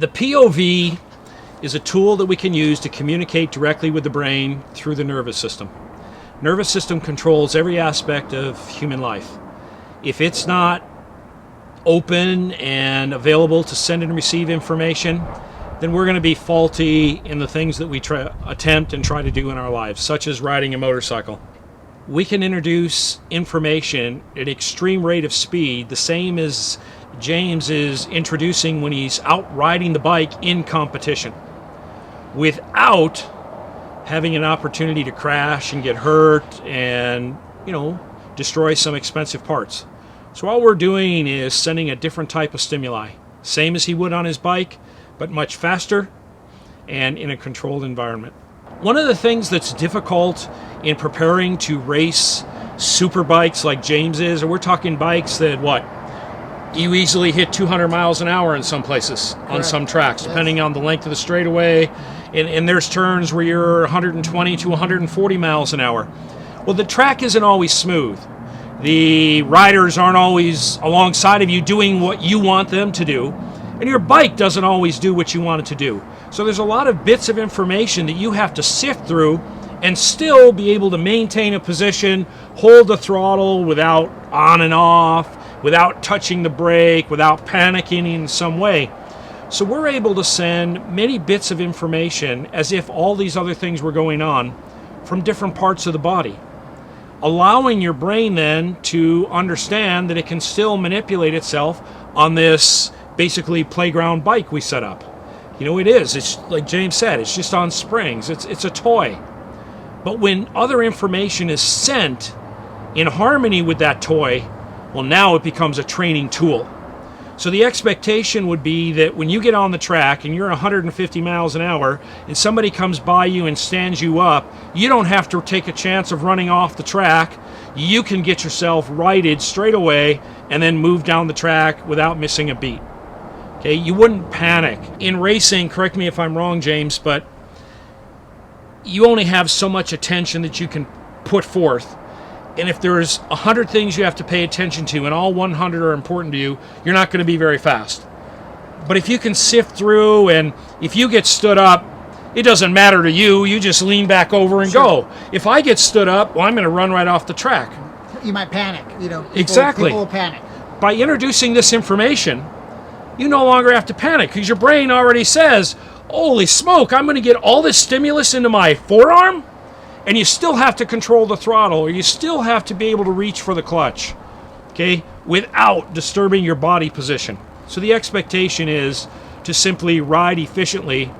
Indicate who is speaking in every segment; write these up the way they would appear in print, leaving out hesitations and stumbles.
Speaker 1: The POV is a tool that we can use to communicate directly with the brain through the nervous system. Nervous system controls every aspect of human life. If it's not open and available to send and receive information, then we're going to be faulty in the things that we attempt and try to do in our lives, such as riding a motorcycle. We can introduce information at an extreme rate of speed, the same as James is introducing when he's out riding the bike in competition, without having an opportunity to crash and get hurt and, destroy some expensive parts. So all we're doing is sending a different type of stimuli, same as he would on his bike, but much faster and in a controlled environment. One of the things that's difficult in preparing to race super bikes like James is, and we're talking bikes that, you easily hit 200 miles an hour in some places, on some tracks, depending on the length of the straightaway. And there's turns where you're 120 to 140 miles an hour. Well, the track isn't always smooth. The riders aren't always alongside of you doing what you want them to do. And your bike doesn't always do what you want it to do. So there's a lot of bits of information that you have to sift through and still be able to maintain a position, hold the throttle without on and off, without touching the brake, without panicking in some way. So we're able to send many bits of information as if all these other things were going on from different parts of the body, allowing your brain then to understand that it can still manipulate itself on this basically playground bike we set up. It's like James said, it's just on springs, it's a toy. But when other information is sent in harmony with that toy, well, now it becomes a training tool. So the expectation would be that when you get on the track and you're 150 miles an hour and somebody comes by you and stands you up, you don't have to take a chance of running off the track. You can get yourself righted straight away and then move down the track without missing a beat. Okay, you wouldn't panic. In racing, correct me if I'm wrong, James, but you only have so much attention that you can put forth. And if there's 100 things you have to pay attention to and all 100 are important to you, you're not going to be very fast. But if you can sift through, and if you get stood up, it doesn't matter to you. You just lean back over and go. If I get stood up, well, I'm going to run right off the track.
Speaker 2: You might panic.
Speaker 1: Exactly.
Speaker 2: People will panic.
Speaker 1: By introducing this information, you no longer have to panic because your brain already says, holy smoke, I'm going to get all this stimulus into my forearm? And you still have to control the throttle, or you still have to be able to reach for the clutch, okay, without disturbing your body position. So the expectation is to simply ride efficiently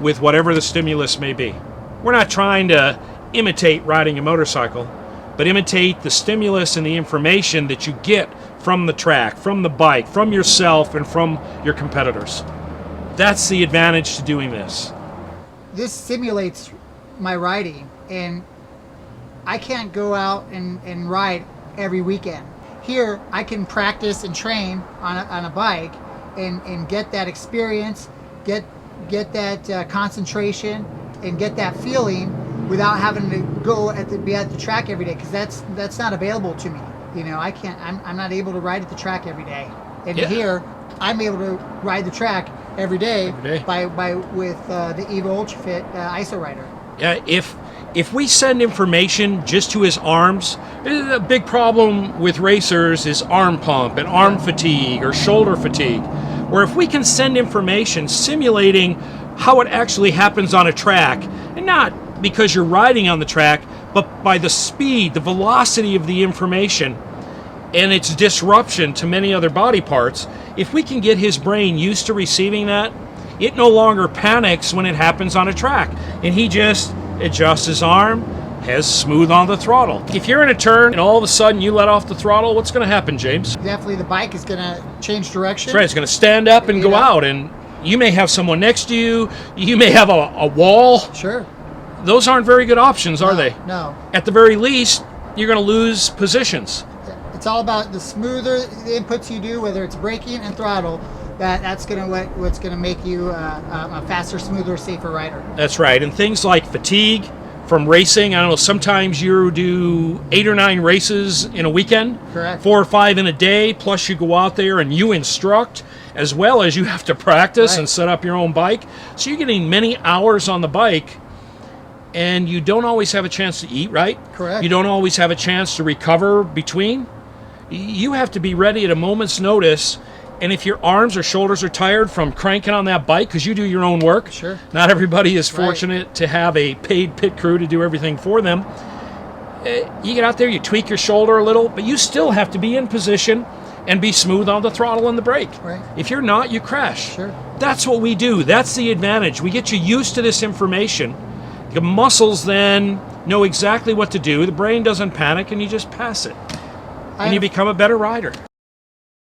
Speaker 1: with whatever the stimulus may be. We're not trying to imitate riding a motorcycle, but imitate the stimulus and the information that you get from the track, from the bike, from yourself, and from your competitors. That's the advantage to doing this.
Speaker 2: This simulates my riding, and I can't go out and ride every weekend. Here, I can practice and train on a bike and get that experience, get that concentration, and get that feeling without having to be at the track every day, because that's not available to me. I'm not able to ride at the track every day. And here, I'm able to ride the track every day. with the Evo Ultrafit ISO rider.
Speaker 1: Yeah, if we send information just to his arms, a big problem with racers is arm pump and arm fatigue or shoulder fatigue. Where if we can send information simulating how it actually happens on a track, and not because you're riding on the track, but by the speed, the velocity of the information, and its disruption to many other body parts, if we can get his brain used to receiving that, it no longer panics when it happens on a track. And he just adjusts his arm, has smooth on the throttle. If you're in a turn and all of a sudden you let off the throttle, what's going to happen, James?
Speaker 2: Definitely the bike is going to change direction.
Speaker 1: That's right, it's going to stand up and go out, and you may have someone next to you, you may have a wall.
Speaker 2: Sure.
Speaker 1: Those aren't very good options, are they?
Speaker 2: No.
Speaker 1: At the very least, you're going to lose positions.
Speaker 2: It's all about the smoother the inputs you do, whether it's braking and throttle, that's what's gonna make you a faster, smoother, safer rider.
Speaker 1: That's right, and things like fatigue from racing. I don't know, sometimes you do 8 or 9 races in a weekend.
Speaker 2: Correct.
Speaker 1: 4 or 5 in a day, plus you go out there and you instruct, as well as you have to practice
Speaker 2: Right.
Speaker 1: and set up your own bike. So you're getting many hours on the bike, and you don't always have a chance to eat right.
Speaker 2: Correct.
Speaker 1: You don't always have a chance to recover between. You have to be ready at a moment's notice. And if your arms or shoulders are tired from cranking on that bike, because you do your own work,
Speaker 2: Sure.
Speaker 1: not everybody is
Speaker 2: Right.
Speaker 1: fortunate to have a paid pit crew to do everything for them. You get out there, you tweak your shoulder a little, but you still have to be in position and be smooth on the throttle and the brake.
Speaker 2: Right.
Speaker 1: If you're not, you crash.
Speaker 2: Sure.
Speaker 1: That's what we do. That's the advantage. We get you used to this information. The muscles then know exactly what to do. The brain doesn't panic, and you just pass it. And you become a better rider.